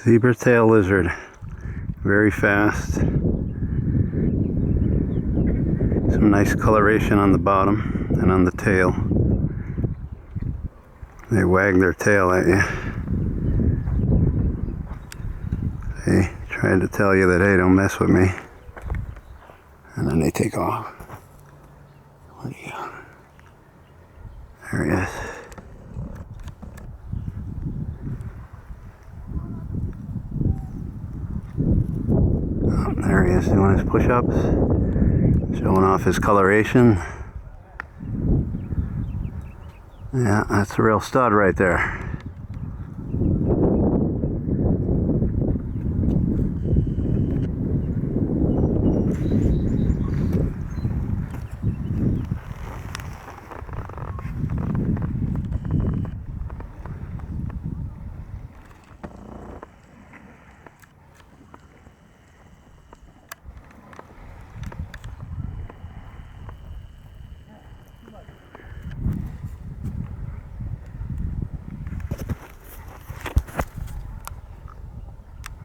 Zebra tail lizard. Very fast. Some nice coloration on the bottom and on the tail. They wag their tail at you. They try to tell you that, hey, don't mess with me. And then they take off. Where'd he go? There he is. Oh, there he is doing his push-ups. Showing off his coloration. Yeah, that's a real stud right there.